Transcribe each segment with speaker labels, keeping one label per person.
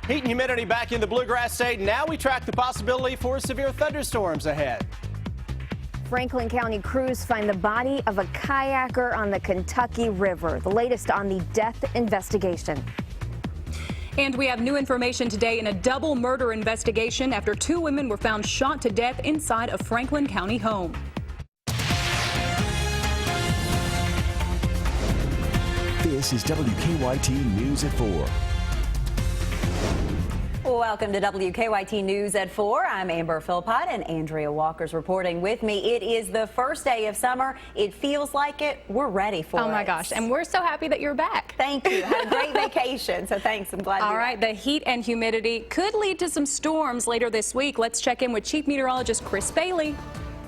Speaker 1: Heat and humidity back in the Bluegrass State. Now we track the possibility for severe thunderstorms ahead.
Speaker 2: Franklin County crews find the body of a kayaker on the Kentucky River. The latest on the death investigation.
Speaker 3: And we have new information today in a double murder investigation after 2 women were found shot to death inside a Franklin County home.
Speaker 4: This is WKYT News at 4.
Speaker 5: Welcome to WKYT News at 4. I'm Amber Philpott and Andrea Walker's reporting with me. It is the first day of summer. It feels like it. We're ready for it.
Speaker 3: Oh my gosh, and we're so happy that you're back.
Speaker 5: Thank you. Had a great vacation, so thanks. I'm glad you're back.
Speaker 3: All right, the heat and humidity could lead to some storms later this week. Let's check in with Chief Meteorologist Chris Bailey.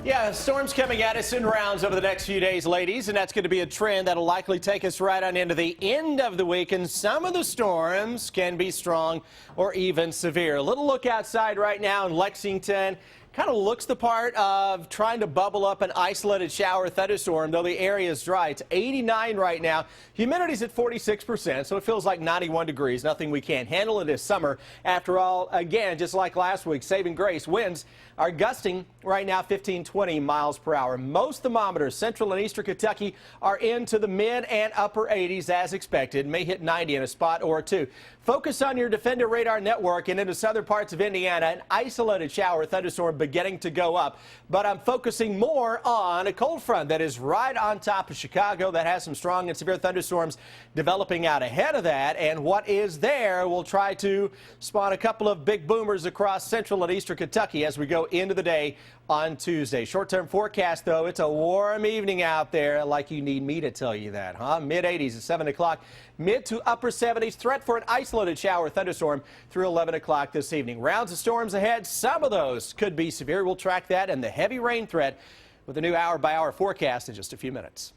Speaker 1: Yeah, storms coming at us in rounds over the next few days, ladies, and that's going to be a trend that'll likely take us right on into the end of the week, and some of the storms can be strong or even severe. A little look outside right now in Lexington. Kind of looks the part of trying to bubble up an isolated shower thunderstorm, though the area is dry. It's 89 right now. Humidity's at 46%, so it feels like 91 degrees. Nothing we can't handle in this summer. After all, again, just like last week, saving grace. Winds are gusting right now 15-20 miles per hour. Most thermometers, central and eastern Kentucky, are into the mid and upper 80s as expected. May hit 90 in a spot or two. Focus on your Defender radar network and into southern parts of Indiana. An isolated shower thunderstorm beginning to go up, but I'm focusing more on a cold front that is right on top of Chicago that has some strong and severe thunderstorms developing out ahead of that, and what is there will try to spawn a couple of big boomers across central and eastern Kentucky as we go into the day on Tuesday. Short-term forecast, though, it's a warm evening out there, like you need me to tell you that, huh? Mid-80s at 7 o'clock, mid to upper 70s. Threat for an isolated shower thunderstorm through 11 o'clock this evening. Rounds of storms ahead. Some of those could be severe. We'll track that and the heavy rain threat with a new hour-by-hour forecast in just a few minutes.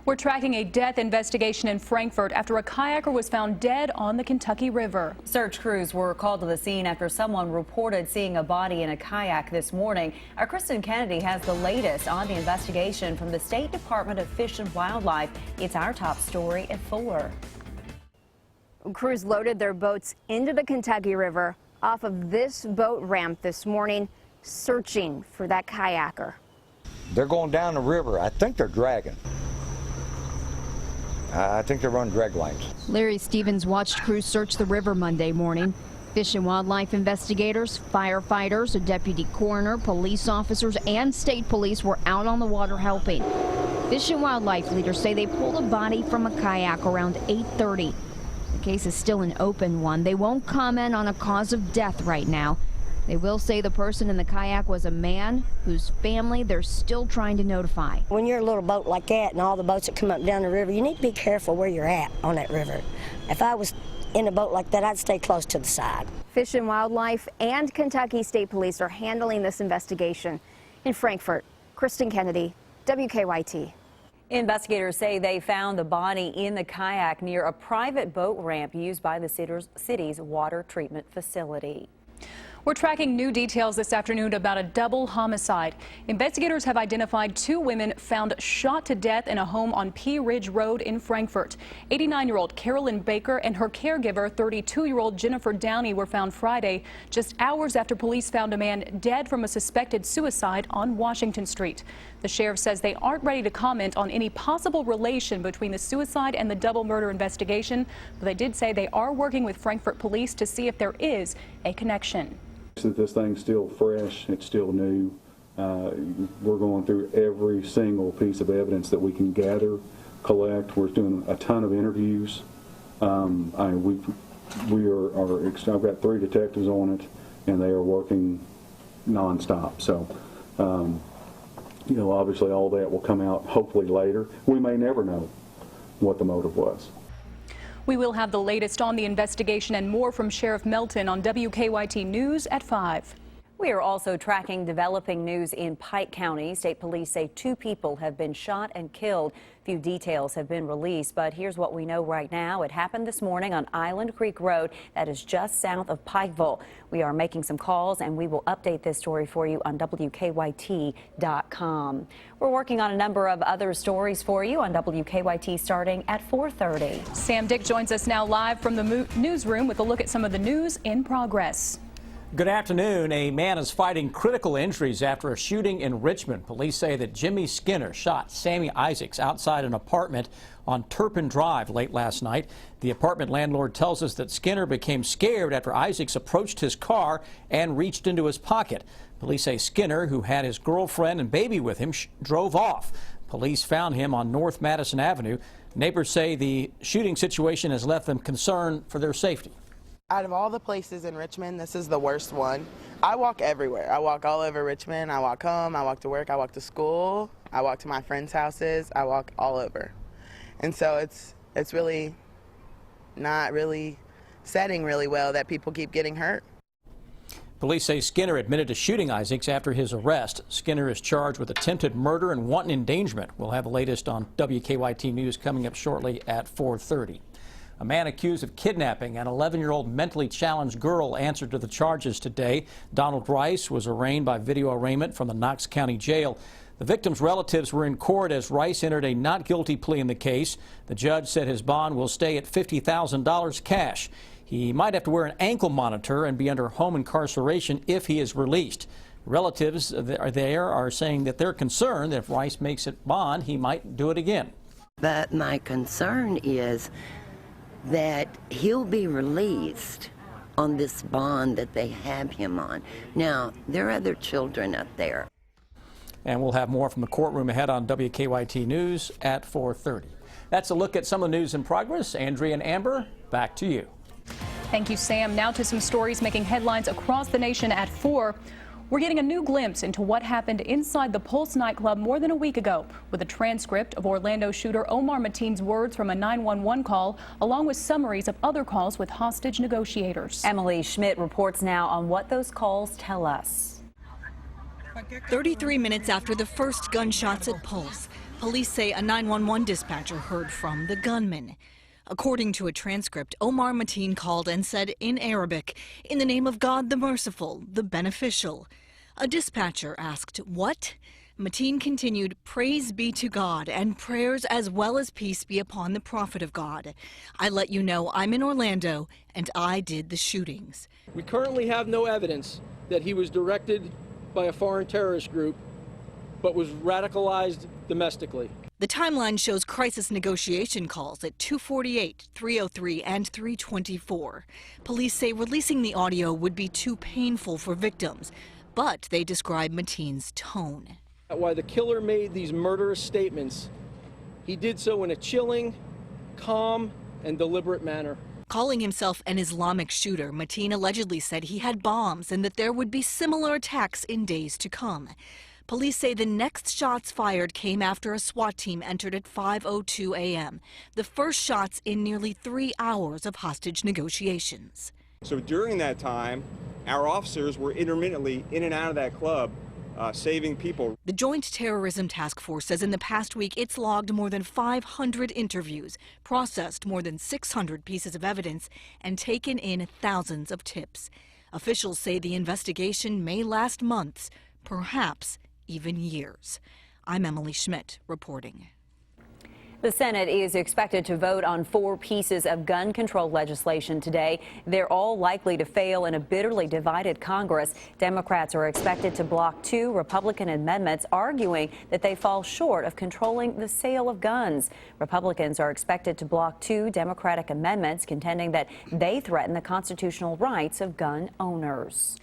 Speaker 3: We're tracking a death investigation in Frankfort after a kayaker was found dead on the Kentucky River.
Speaker 5: Search crews were called to the scene after someone reported seeing a body in a kayak this morning. Our Kristen Kennedy has the latest on the investigation from the State Department of Fish and Wildlife. It's our top story at 4.
Speaker 2: Crews loaded their boats into the Kentucky River off of this boat ramp this morning, searching for that kayaker.
Speaker 6: They're going down the river. I think they're dragging. I think they're running drag lines.
Speaker 7: Larry Stevens watched crews search the river Monday morning. Fish and wildlife investigators, firefighters, a deputy coroner, police officers, and state police were out on the water helping. Fish and wildlife leaders say they pulled a body from a kayak around 8:30. The case is still an open one. They won't comment on a cause of death right now. They will say the person in the kayak was a man whose family they're still trying to notify.
Speaker 8: When you're a little boat like that and all the boats that come up and down the river, you need to be careful where you're at on that river. If I was in a boat like that, I'd stay close to the side.
Speaker 2: Fish and Wildlife and Kentucky State Police are handling this investigation. In Frankfort, Kristen Kennedy, WKYT.
Speaker 5: Investigators say they found the body in the kayak near a private boat ramp used by the city's water treatment facility.
Speaker 3: We're tracking new details this afternoon about a double homicide. Investigators have identified 2 women found shot to death in a home on Pea Ridge Road in Frankfort. 89-year-old Carolyn Baker and her caregiver, 32-year-old Jennifer Downey, were found Friday, just hours after police found a man dead from a suspected suicide on Washington Street. The sheriff says they aren't ready to comment on any possible relation between the suicide and the double murder investigation, but they did say they are working with Frankfort police to see if there is a connection.
Speaker 9: Since this thing's still fresh, it's still new, we're going through every single piece of evidence that we can gather, collect. We're doing a ton of interviews. I've got 3 detectives on it, and they are working nonstop. So, you know, obviously all that will come out hopefully later. We may never know what the motive was.
Speaker 3: We will have the latest on the investigation and more from Sheriff Melton on WKYT News at 5.
Speaker 5: We are also tracking developing news in Pike County. State police say 2 people have been shot and killed. Few details have been released, but here's what we know right now. It happened this morning on Island Creek Road, that is just south of Pikeville. We are making some calls, and we will update this story for you on WKYT.com. We're working on a number of other stories for you on WKYT starting at 4:30.
Speaker 3: Sam Dick joins us now live from the newsroom with a look at some of the news in progress.
Speaker 10: Good afternoon. A man is fighting critical injuries after a shooting in Richmond. Police say that Jimmy Skinner shot Sammy Isaacs outside an apartment on Turpin Drive late last night. The apartment landlord tells us that Skinner became scared after Isaacs approached his car and reached into his pocket. Police say Skinner, who had his girlfriend and baby with him, drove off. Police found him on North Madison Avenue. Neighbors say the shooting situation has left them concerned for their safety.
Speaker 11: Out of all the places in Richmond, this is the worst one. I walk everywhere. I walk all over Richmond. I walk home, I walk to work, I walk to school, I walk to my friends' houses, I walk all over. And so it's really not really setting really well that people keep getting hurt.
Speaker 10: Police say Skinner admitted to shooting Isaacs after his arrest. Skinner is charged with attempted murder and wanton endangerment. We'll have the latest on WKYT News coming up shortly at 4:30. A man accused of kidnapping an 11-year-old mentally challenged girl answered to the charges today. Donald Rice was arraigned by video arraignment from the Knox County Jail. The victim's relatives were in court as Rice entered a not guilty plea in the case. The judge said his bond will stay at $50,000 cash. He might have to wear an ankle monitor and be under home incarceration if he is released. Relatives there are saying that they're concerned that if Rice makes it bond, he might do it again.
Speaker 12: But my concern is that he'll be released on this bond that they have him on. Now, there are other children up there.
Speaker 10: And we'll have more from the courtroom ahead on WKYT News at 4:30. That's a look at some of the news in progress. Andrea and Amber, back to you.
Speaker 3: Thank you, Sam. Now to some stories making headlines across the nation at 4. We're getting a new glimpse into what happened inside the Pulse nightclub more than a week ago with a transcript of Orlando shooter Omar Mateen's words from a 911 call, along with summaries of other calls with hostage negotiators.
Speaker 5: Emily Schmidt reports now on what those calls tell us.
Speaker 13: 33 minutes after the first gunshots at Pulse, police say a 911 dispatcher heard from the gunman. According to a transcript, Omar Mateen called and said in Arabic, "In the name of God the merciful, the beneficial." A dispatcher asked, "What?" Mateen continued, "Praise be to God, and prayers as well as peace be upon the prophet of God. I let you know I'm in Orlando, and I did the shootings."
Speaker 14: We currently have no evidence that he was directed by a foreign terrorist group, but was radicalized domestically.
Speaker 13: The timeline shows crisis negotiation calls at 2:48, 3:03, and 3:24. Police say releasing the audio would be too painful for victims, but they describe Mateen's tone.
Speaker 14: While the killer made these murderous statements, he did so in a chilling, calm, and deliberate manner.
Speaker 13: Calling himself an Islamic shooter, Mateen allegedly said he had bombs and that there would be similar attacks in days to come. Police say the next shots fired came after a SWAT team entered at 5:02 a.m., the first shots in nearly 3 hours of hostage negotiations.
Speaker 15: So during that time, our officers were intermittently in and out of that club, saving people.
Speaker 13: The Joint Terrorism Task Force says in the past week it's logged more than 500 interviews, processed more than 600 pieces of evidence, and taken in thousands of tips. Officials say the investigation may last months, perhaps even years. I'm Emily Schmidt reporting.
Speaker 5: The Senate is expected to vote on 4 pieces of gun control legislation today. They're all likely to fail in a bitterly divided Congress. Democrats are expected to block 2 Republican amendments, arguing that they fall short of controlling the sale of guns. Republicans are expected to block 2 Democratic amendments, contending that they threaten the constitutional rights of gun owners.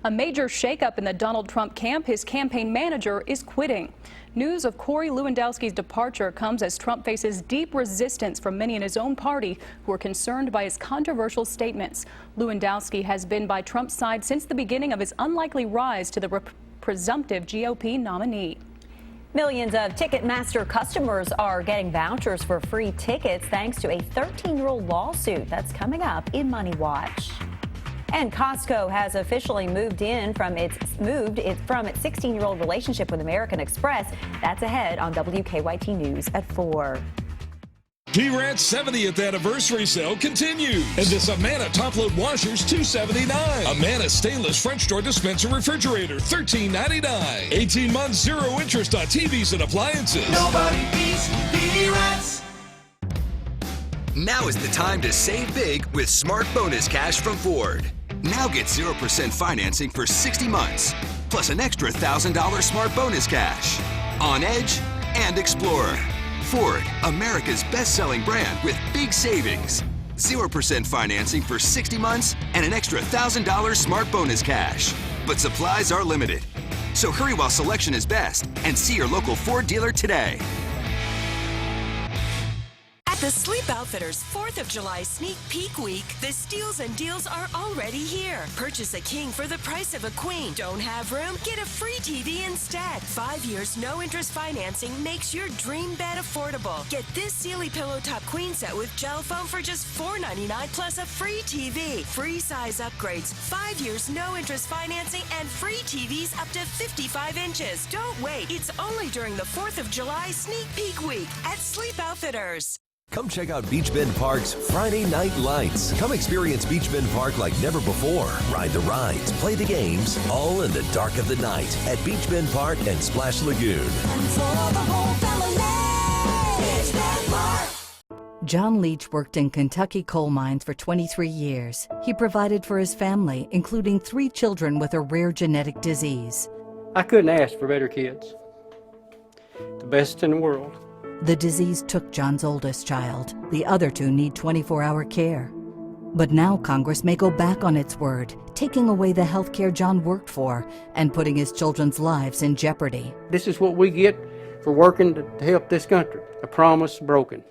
Speaker 3: A major shakeup in the Donald Trump camp. His campaign manager is quitting. News of Corey Lewandowski's departure comes as Trump faces deep resistance from many in his own party who are concerned by his controversial statements. Lewandowski has been by Trump's side since the beginning of his unlikely rise to the presumptive GOP nominee.
Speaker 5: Millions of Ticketmaster customers are getting vouchers for free tickets thanks to a 13-year-old lawsuit that's coming up in Money Watch. And Costco has officially moved from its 16-year-old relationship with American Express. That's ahead on WKYT News at 4.
Speaker 16: P-Rat's 70th anniversary sale continues. And this Amana top-load washer's $279. Amana stainless French door dispenser refrigerator, $13.99. 18 months, 0 interest on TVs and appliances.
Speaker 17: Nobody beats P-Rats.
Speaker 18: Now is the time to save big with Smart Bonus Cash from Ford. Now get 0% financing for 60 months, plus an extra $1,000 Smart Bonus Cash on Edge and Explorer. Ford, America's best-selling brand with big savings. 0% financing for 60 months and an extra $1,000 Smart Bonus Cash. But supplies are limited. So hurry while selection is best and see your local Ford dealer today.
Speaker 19: At the Sleep Outfitters 4th of July Sneak Peek Week, the steals and deals are already here. Purchase a king for the price of a queen. Don't have room? Get a free TV instead. 5 years, no interest financing makes your dream bed affordable. Get this Sealy Pillow Top Queen Set with gel foam for just $4.99 plus a free TV. Free size upgrades, 5 years, no interest financing, and free TVs up to 55 inches. Don't wait. It's only during the 4th of July Sneak Peek Week at Sleep Outfitters.
Speaker 4: Come check out Beach Bend Park's Friday Night Lights. Come experience Beach Bend Park like never before. Ride the rides, play the games, all in the dark of the night at Beach Bend Park and Splash Lagoon.
Speaker 20: John Leach worked in Kentucky coal mines for 23 years. He provided for his family, including 3 children with a rare genetic disease.
Speaker 14: I couldn't ask for better kids. The best in the world.
Speaker 20: The disease took John's oldest child. The other 2 need 24-hour care. But now Congress may go back on its word, taking away the health care John worked for and putting his children's lives in jeopardy.
Speaker 14: This is what we get for working to help this country. A promise broken.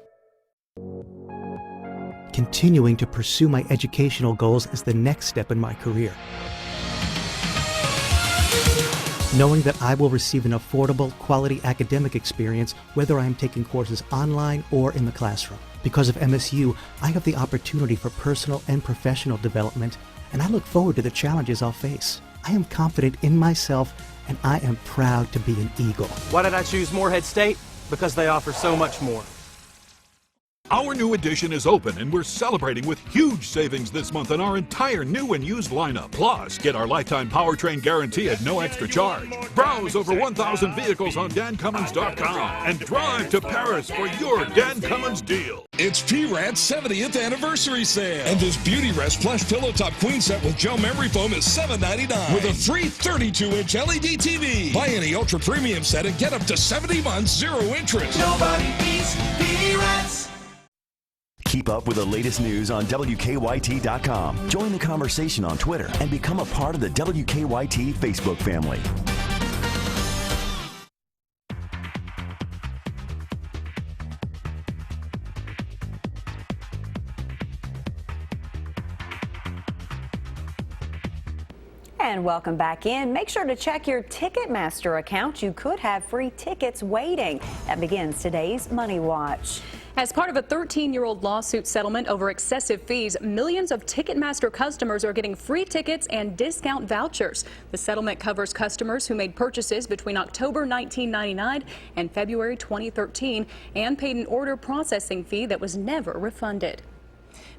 Speaker 21: Continuing to pursue my educational goals is the next step in my career. Knowing that I will receive an affordable, quality academic experience whether I am taking courses online or in the classroom. Because of MSU, I have the opportunity for personal and professional development, and I look forward to the challenges I'll face. I am confident in myself, and I am proud to be an Eagle.
Speaker 22: Why did I choose Morehead State? Because they offer so much more.
Speaker 23: Our new edition is open, and we're celebrating with huge savings this month on our entire new and used lineup. Plus, get our lifetime powertrain guarantee at no extra charge. Browse over 1,000 vehicles on dancummins.com and drive to Paris for your Dan Cummins deal.
Speaker 16: It's P-Rat's 70th anniversary sale. And this Beauty Rest Plush Pillow Top Queen Set with gel memory foam is $7.99 with a free 32-inch LED TV. Buy any ultra premium set and get up to 70 months, 0 interest.
Speaker 17: Nobody beats P-Rats.
Speaker 4: Keep up with the latest news on WKYT.com. Join the conversation on Twitter and become a part of the WKYT Facebook family.
Speaker 5: And welcome back in. Make sure to check your Ticketmaster account. You could have free tickets waiting. That begins today's Money Watch.
Speaker 3: As part of a 13-year-old lawsuit settlement over excessive fees, millions of Ticketmaster customers are getting free tickets and discount vouchers. The settlement covers customers who made purchases between October 1999 and February 2013 and paid an order processing fee that was never refunded.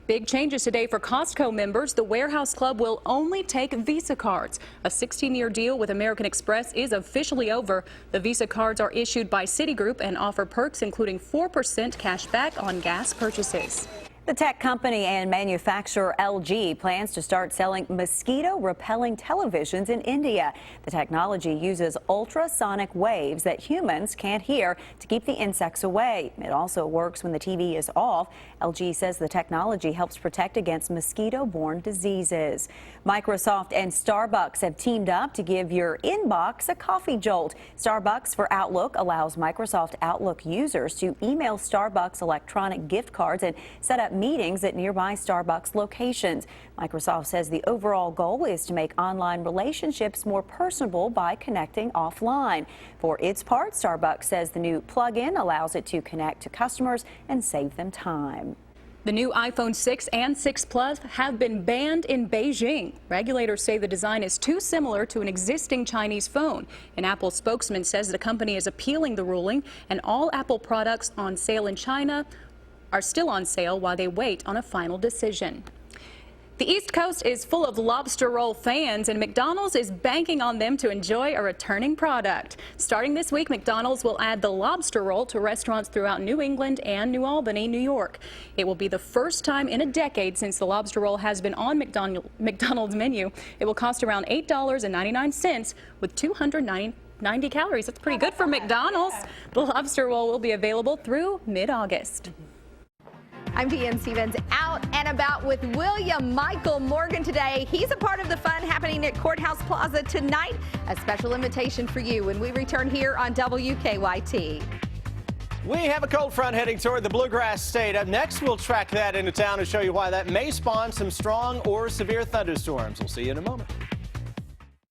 Speaker 3: Big changes today for Costco members. The Warehouse Club will only take Visa cards. A 16-year deal with American Express is officially over. The Visa cards are issued by Citigroup and offer perks including 4% cash back on gas purchases.
Speaker 5: The tech company and manufacturer LG plans to start selling mosquito-repelling televisions in India. The technology uses ultrasonic waves that humans can't hear to keep the insects away. It also works when the TV is off. LG says the technology helps protect against mosquito-borne diseases. Microsoft and Starbucks have teamed up to give your inbox a coffee jolt. Starbucks for Outlook allows Microsoft Outlook users to email Starbucks electronic gift cards and set up meetings at nearby Starbucks locations. Microsoft says the overall goal is to make online relationships more personable by connecting offline. For its part, Starbucks says the new plug-in allows it to connect to customers and save them time.
Speaker 3: The new iPhone 6 and 6 Plus have been banned in Beijing. Regulators say the design is too similar to an existing Chinese phone. An Apple spokesman says the company is appealing the ruling, and all Apple products on sale in China are still on sale while they wait on a final decision. The East Coast is full of lobster roll fans, and McDonald's is banking on them to enjoy a returning product. Starting this week, McDonald's will add the lobster roll to restaurants throughout New England and New Albany, New York. It will be the first time in a decade since the lobster roll has been on McDonald's menu. It will cost around $8.99 with 290 calories. That's pretty good for McDonald's. The lobster roll will be available through mid-August.
Speaker 1: I'm Deanne Stevens, out and about with William Michael Morgan today. He's a part of the fun happening at Courthouse Plaza tonight. A special invitation for you when we return here on WKYT.
Speaker 6: We have a cold front heading toward the Bluegrass State. Up next, we'll track that into town and show you why that may spawn some strong or severe thunderstorms. We'll see you in a moment.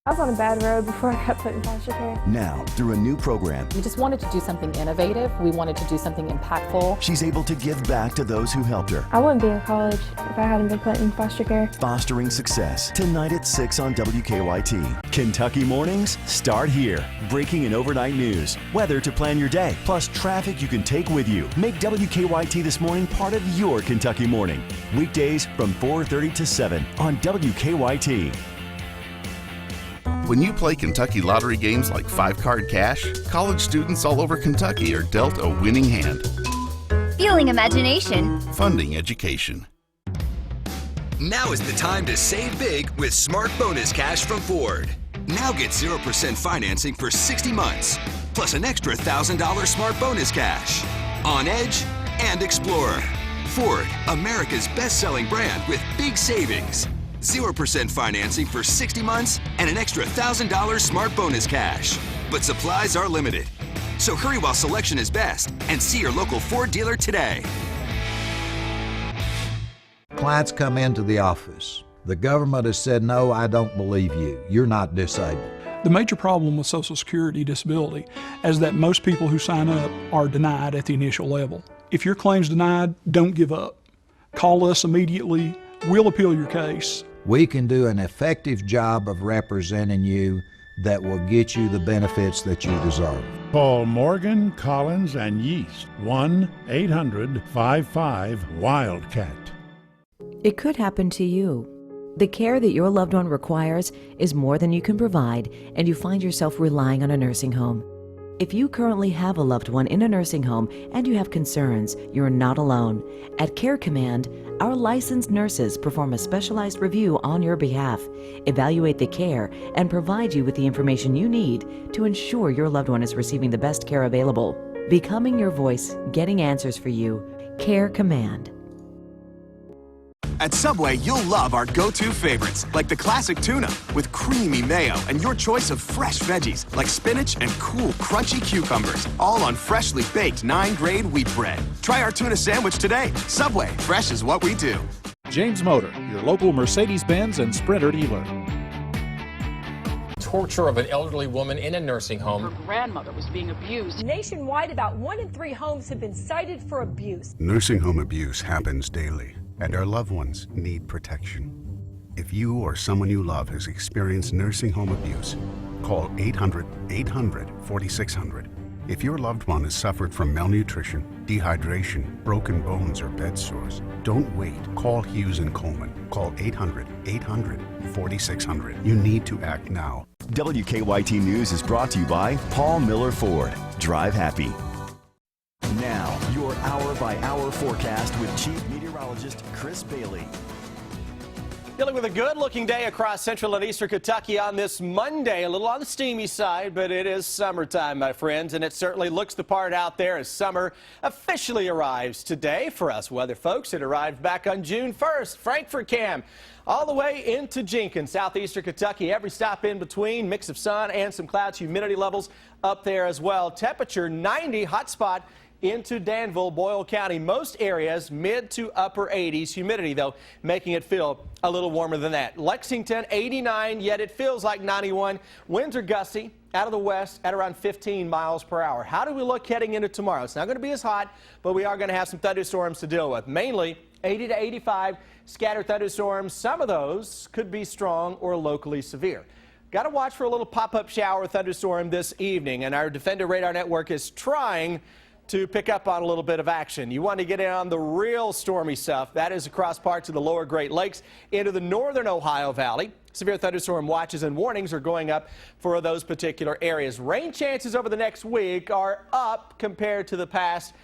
Speaker 7: I was on a bad road before I got put in foster care.
Speaker 24: Now, through a new program,
Speaker 25: we just wanted to do something innovative. We wanted to do something impactful.
Speaker 24: she's able to give back to those who helped her.
Speaker 7: I wouldn't be in college if I hadn't been put in foster care.
Speaker 24: Fostering Success, tonight at 6 on WKYT. Kentucky mornings start here. Breaking and overnight news, weather to plan your day, plus traffic you can take with you. Make WKYT This Morning part of your Kentucky morning. Weekdays from 4:30 to 7 on WKYT.
Speaker 26: When you play Kentucky lottery games like 5-Card Cash, college students all over Kentucky are dealt a winning hand.
Speaker 27: Fueling imagination.
Speaker 26: Funding education.
Speaker 18: Now is the time to save big with Smart Bonus Cash from Ford. Now get 0% financing for 60 months, plus an extra $1,000 Smart Bonus Cash on Edge and Explorer. Ford, America's best-selling brand with big savings. 0% financing for 60 months and an extra $1,000 Smart Bonus Cash. But supplies are limited. So hurry while selection is best and see your local Ford dealer today.
Speaker 28: Clients come into the office. The government has said, no, I don't believe you. You're not disabled.
Speaker 29: The major problem with Social Security disability is that most people who sign up are denied at the initial level. If your claim's denied, don't give up. Call us immediately. We'll appeal your case.
Speaker 28: We can do an effective job of representing you that will get you the benefits that you deserve.
Speaker 30: Call Morgan, Collins, and Yeast, 1-800-55-WILDCAT.
Speaker 31: It could happen to you. The care that your loved one requires is more than you can provide, and you find yourself relying on a nursing home. If you currently have a loved one in a nursing home and you have concerns, you're not alone. At Care Command, our licensed nurses perform a specialized review on your behalf, evaluate the care, and provide you with the information you need to ensure your loved one is receiving the best care available. Becoming your voice, getting answers for you. Care Command.
Speaker 32: At Subway, you'll love our go-to favorites, like the classic tuna with creamy mayo and your choice of fresh veggies, like spinach and cool, crunchy cucumbers, all on freshly baked 9-grade wheat bread. Try our tuna sandwich today. Subway, fresh is what we do.
Speaker 33: James Motor, your local Mercedes-Benz and Sprinter dealer.
Speaker 34: Torture of an elderly woman in a nursing home.
Speaker 35: Her grandmother was being abused. Nationwide, about 1 in 3 homes have been cited for abuse.
Speaker 36: Nursing home abuse happens daily, and our loved ones need protection. If you or someone you love has experienced nursing home abuse, call 800-800-4600. If your loved one has suffered from malnutrition, dehydration, broken bones, or bed sores, don't wait. Call Hughes and Coleman. Call 800-800-4600. You need to act now.
Speaker 24: WKYT News is brought to you by Paul Miller Ford. Drive happy. Now, your hour-by-hour forecast with Chief Meteorologist Chris Bailey.
Speaker 6: Dealing with a good-looking day across central and eastern Kentucky on this Monday. A little on the steamy side, but it is summertime, my friends, and it certainly looks the part out there as summer officially arrives today. For us weather folks, it arrived back on June 1st. Frankfort Cam, all the way into Jenkins, southeastern Kentucky. Every stop in between, mix of sun and some clouds, humidity levels up there as well. Temperature 90, hot spot into Danville, Boyle County. Most areas mid to upper 80s. Humidity, though, making it feel a little warmer than that. Lexington, 89, yet it feels like 91. Winds are gusty out of the west at around 15 miles per hour. How do we look heading into tomorrow? It's not going to be as hot, but we are going to have some thunderstorms to deal with, mainly 80 to 85 scattered thunderstorms. Some of those could be strong or locally severe. Got to watch for a little pop-up shower thunderstorm this evening, and our Defender Radar Network is trying to pick up on a little bit of action. You want to get in on the real stormy stuff. That is across parts of the lower Great Lakes into the northern Ohio Valley. Severe thunderstorm watches and warnings are going up for those particular areas. Rain chances over the next week are up compared to the past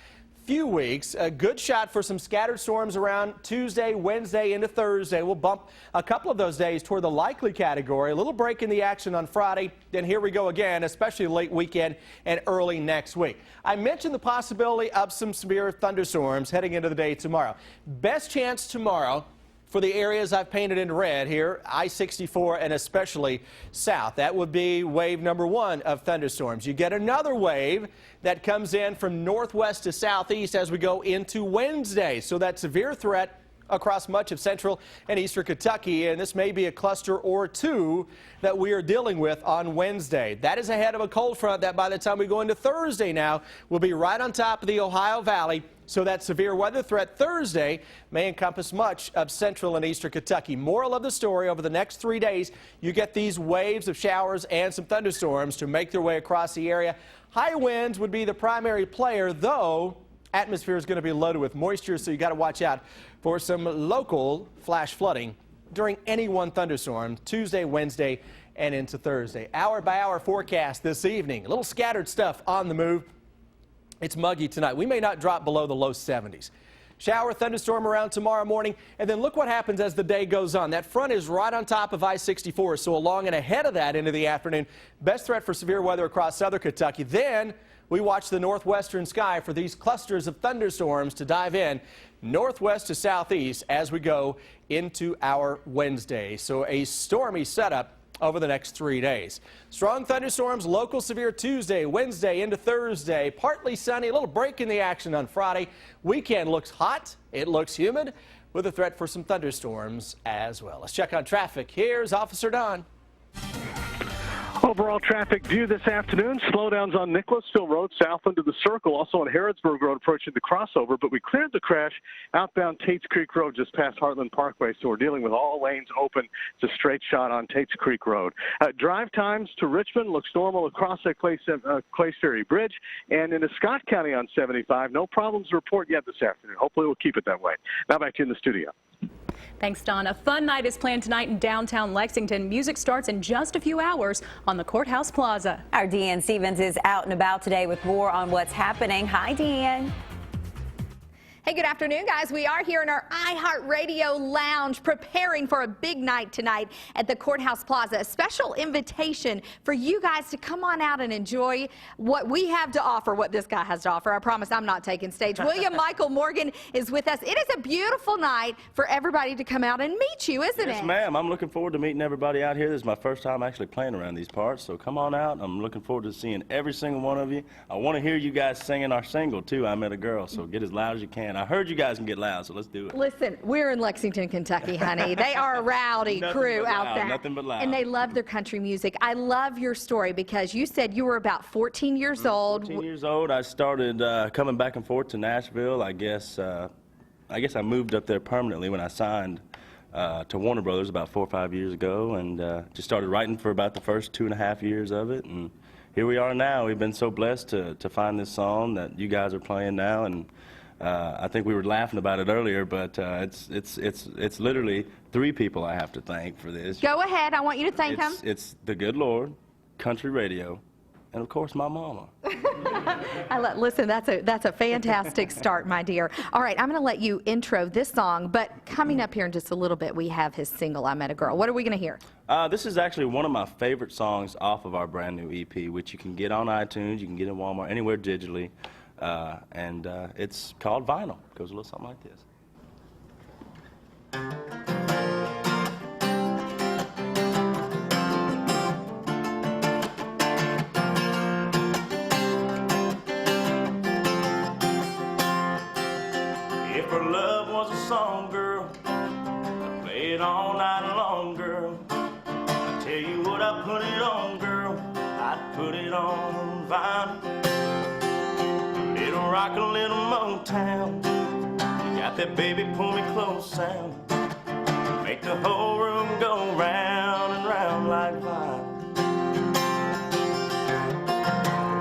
Speaker 6: few weeks. A good shot for some scattered storms around Tuesday, Wednesday into Thursday. We'll bump a couple of those days toward the likely category. A little break in the action on Friday. Then here we go again, especially late weekend and early next week. I mentioned the possibility of some severe thunderstorms heading into the day tomorrow. Best chance tomorrow for the areas I've painted in red here, I-64 and especially south. That would be wave number 1 of thunderstorms. You get another wave that comes in from northwest to southeast as we go into Wednesday. So that severe threat across much of central and eastern Kentucky, and this may be a cluster or two that we are dealing with on Wednesday. That is ahead of a cold front that by the time we go into Thursday now will be right on top of the Ohio Valley. So that severe weather threat Thursday may encompass much of central and eastern Kentucky. Moral of the story, over the next 3 days, you get these waves of showers and some thunderstorms to make their way across the area. High winds would be the primary player, though atmosphere is going to be loaded with moisture, so you got to watch out for some local flash flooding during any one thunderstorm Tuesday, Wednesday, and into Thursday. Hour-by-hour forecast this evening. A little scattered stuff on the move. It's muggy tonight. We may not drop below the low 70s. Shower, thunderstorm around tomorrow morning, and then look what happens as the day goes on. That front is right on top of I-64, so along and ahead of that into the afternoon. Best threat for severe weather across southern Kentucky. Then we watch the northwestern sky for these clusters of thunderstorms to dive in northwest to southeast as we go into our Wednesday. So a stormy setup over the next 3 days. Strong thunderstorms, local severe Tuesday, Wednesday into Thursday. Partly sunny, a little break in the action on Friday. Weekend looks hot, it looks humid, with a threat for some thunderstorms as well. Let's check on traffic. Here's Officer Don.
Speaker 2: Overall traffic view this afternoon. Slowdowns on Nicholasville Road south into the Circle, also on Harrodsburg Road approaching the crossover, but we cleared the crash outbound Tates Creek Road just past Heartland Parkway, so we're dealing with all lanes open. It's a straight shot on Tates Creek Road. Drive times to Richmond looks normal across that Clay Ferry Bridge, and into Scott County on 75. No problems to report yet this afternoon. Hopefully we'll keep it that way. Now back to you in the studio.
Speaker 3: Thanks, Don. A fun night is planned tonight in downtown Lexington. Music starts in just a few hours on the Courthouse Plaza.
Speaker 5: Our Deanne Stevens is out and about today with more on what's happening. Hi, Deanne.
Speaker 1: Hey, good afternoon, guys. We are here in our iHeartRadio lounge preparing for a big night tonight at the Courthouse Plaza. A special invitation for you guys to come on out and enjoy what we have to offer, what this guy has to offer. I promise I'm not taking stage. William Michael Morgan is with us. It is a beautiful night for everybody to come out and meet you, isn't it?
Speaker 8: Yes, ma'am. I'm looking forward to meeting everybody out here. This is my first time actually playing around these parts, so come on out. I'm looking forward to seeing every single one of you. I want to hear you guys singing our single, too, I Met a Girl, so get as loud as you can. I heard you guys can get loud, so let's do it.
Speaker 1: Listen, we're in Lexington, Kentucky, honey. They are a rowdy crew out there.
Speaker 8: Nothing but loud.
Speaker 1: And they love their country music. I love your story because you said you were about 14 years old.
Speaker 8: 14 years old. I started coming back and forth to Nashville. I guess I moved up there permanently when I signed to Warner Brothers about 4 or 5 years ago, and just started writing for about the first 2.5 years of it. And here we are now. We've been so blessed to find this song that you guys are playing now, and I think we were laughing about it earlier, but it's literally 3 people I have to thank for this.
Speaker 1: Go ahead. I want you to thank them.
Speaker 8: It's the good Lord, country radio, and of course my mama.
Speaker 1: Listen, that's a fantastic start, my dear. All right, I'm going to let you intro this song, but coming up here in just a little bit, we have his single, I Met a Girl. What are we going to hear?
Speaker 8: This is actually one of my favorite songs off of our brand new EP, which you can get on iTunes, you can get in Walmart, anywhere digitally. And it's called Vinyl. It goes a little something like this. If her love was a song, girl, I'd play it all night long, girl. I tell you what, I put it on, girl. I'd put it on vinyl. Little rock, a little Motown. You got Got that baby pull me close sound. Make the whole room go round and round like vinyl.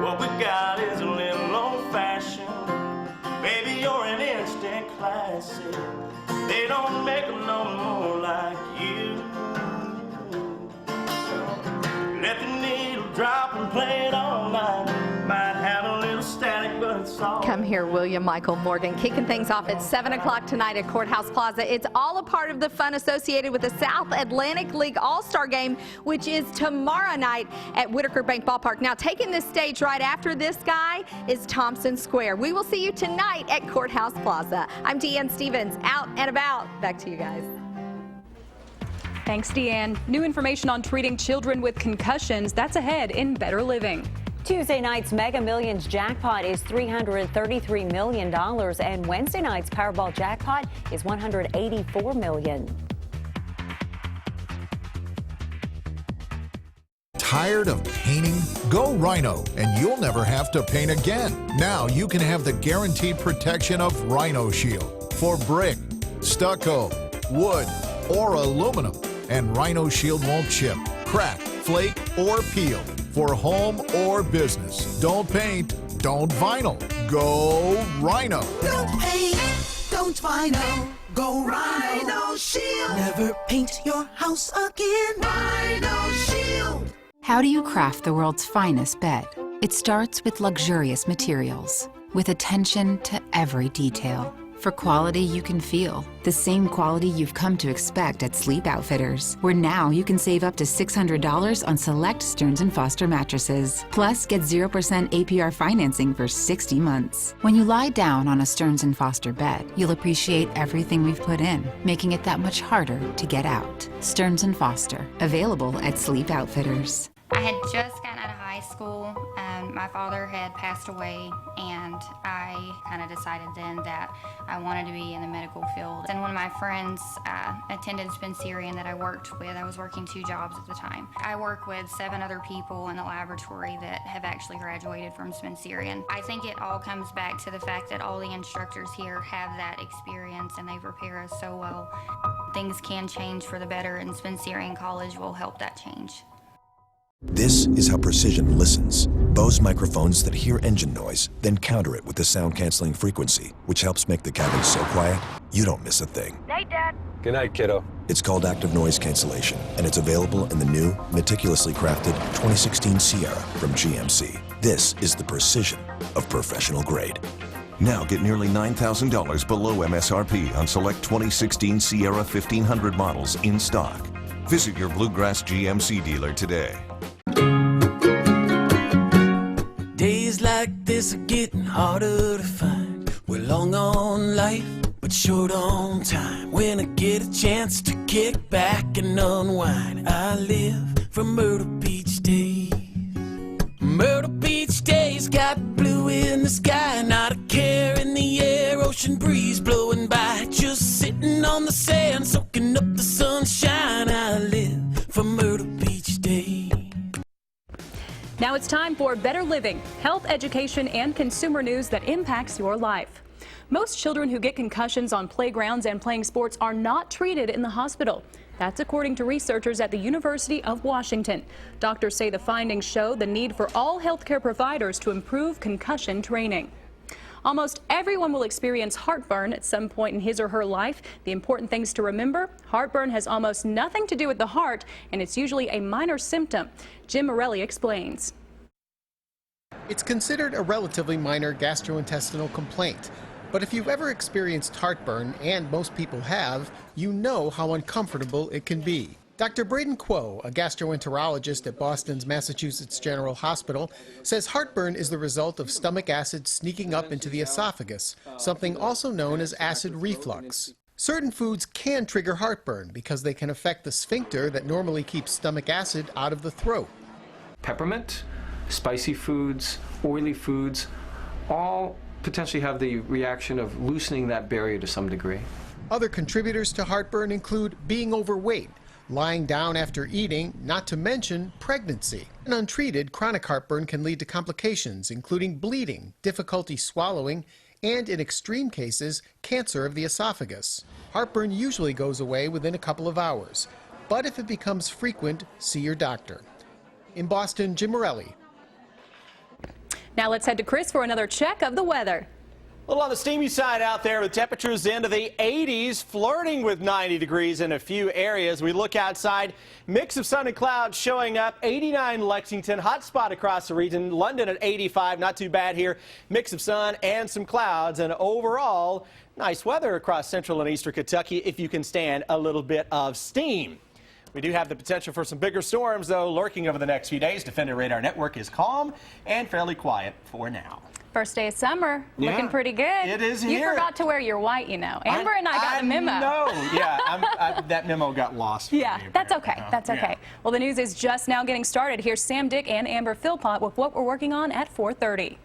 Speaker 8: What we got is a little old-fashioned. Baby, you're an instant classic. They don't make them no more like you. Let the needle drop and play it all night. Might have a little static, but it's all.
Speaker 1: Come here, William Michael Morgan, kicking things off at 7 o'clock tonight at Courthouse Plaza. It's all a part of the fun associated with the South Atlantic League All-Star Game, which is tomorrow night at Whitaker Bank Ballpark. Now, taking the stage right after this guy is Thompson Square. We will see you tonight at Courthouse Plaza. I'm Deanne Stevens, out and about. Back to you guys.
Speaker 3: Thanks, Deanne. New information on treating children with concussions. That's ahead in Better Living.
Speaker 5: Tuesday night's Mega Millions jackpot is $333 million, and Wednesday night's Powerball jackpot is $184 million.
Speaker 4: Tired of painting? Go Rhino, and you'll never have to paint again. Now you can have the guaranteed protection of Rhino Shield for brick, stucco, wood, or aluminum. And Rhino Shield won't chip, crack, flake, or peel for home or business. Don't paint, don't vinyl. Go Rhino.
Speaker 9: Don't paint, don't vinyl. Go Rhino Shield. Never paint your house again. Rhino Shield.
Speaker 10: How do you craft the world's finest bed? It starts with luxurious materials, with attention to every detail. For quality you can feel, the same quality you've come to expect at Sleep Outfitters, where now you can save up to $600 on select Stearns & Foster mattresses. Plus, get 0% APR financing for 60 months. When you lie down on a Stearns & Foster bed, you'll appreciate everything we've put in, making it that much harder to get out. Stearns & Foster, available at Sleep Outfitters.
Speaker 11: I had just gotten out of high school. My father had passed away, and I kind of decided then that I wanted to be in the medical field. And one of my friends attended Spencerian that I worked with. I was working 2 jobs at the time. I work with 7 other people in the laboratory that have actually graduated from Spencerian. I think it all comes back to the fact that all the instructors here have that experience, and they prepare us so well. Things can change for the better, and Spencerian College will help that change.
Speaker 12: This is how Precision listens. Bose microphones that hear engine noise, then counter it with the sound-canceling frequency, which helps make the cabin so quiet, you don't miss a thing.
Speaker 13: Night, Dad.
Speaker 12: Good night, kiddo. It's called Active Noise Cancellation, and it's available in the new, meticulously crafted 2016 Sierra from GMC. This is the precision of professional grade. Now get nearly $9,000 below MSRP on select 2016 Sierra 1500 models in stock. Visit your Bluegrass GMC dealer today.
Speaker 9: Days like this are getting harder to find. We're long on life, but short on time. When I get a chance to kick back and unwind, I live for Myrtle Beach days. Myrtle Beach days got blue in the sky, not a care in the air, ocean breeze blowing by. Just sitting on the sand, soaking up the sunshine. I live for Myrtle Beach days.
Speaker 3: Now it's time for Better Living, health, education, and consumer news that impacts your life. Most children who get concussions on playgrounds and playing sports are not treated in the hospital. That's according to researchers at the University of Washington. Doctors say the findings show the need for all healthcare providers to improve concussion training. Almost everyone will experience heartburn at some point in his or her life. The important things to remember: heartburn has almost nothing to do with the heart, and it's usually a minor symptom. Jim Morelli explains.
Speaker 14: It's considered a relatively minor gastrointestinal complaint. But if you've ever experienced heartburn, and most people have, you know how uncomfortable it can be. Dr. Braden Kuo, a gastroenterologist at Boston's Massachusetts General Hospital, says heartburn is the result of stomach acid sneaking up into the esophagus, something also known as acid reflux. Certain foods can trigger heartburn because they can affect the sphincter that normally keeps stomach acid out of the throat.
Speaker 15: Peppermint, spicy foods, oily foods, all potentially have the reaction of loosening that barrier to some degree.
Speaker 14: Other contributors to heartburn include being overweight, lying down after eating, not to mention pregnancy. And untreated, chronic heartburn can lead to complications, including bleeding, difficulty swallowing, and in extreme cases, cancer of the esophagus. Heartburn usually goes away within a couple of hours, but if it becomes frequent, see your doctor. In Boston, Jim Morelli.
Speaker 3: Now let's head to Chris for another check of the weather.
Speaker 6: A little on the steamy side out there with temperatures into the 80s, flirting with 90 degrees in a few areas. We look outside, mix of sun and clouds showing up. 89 Lexington, hot spot across the region. London at 85, not too bad here. Mix of sun and some clouds, and overall, nice weather across central and eastern Kentucky if you can stand a little bit of steam. We do have the potential for some bigger storms, though, lurking over the next few days. Defender Radar Network is calm and fairly quiet for now.
Speaker 3: First day of summer, looking pretty good.
Speaker 6: It is
Speaker 3: You
Speaker 6: here.
Speaker 3: forgot to wear your white, you know. Amber and I got the memo.
Speaker 6: No, yeah, that memo got lost.
Speaker 3: Yeah, that's okay. That's okay. Well, the news is just now getting started. Here's Sam Dick and Amber Philpott with what we're working on at 4:30.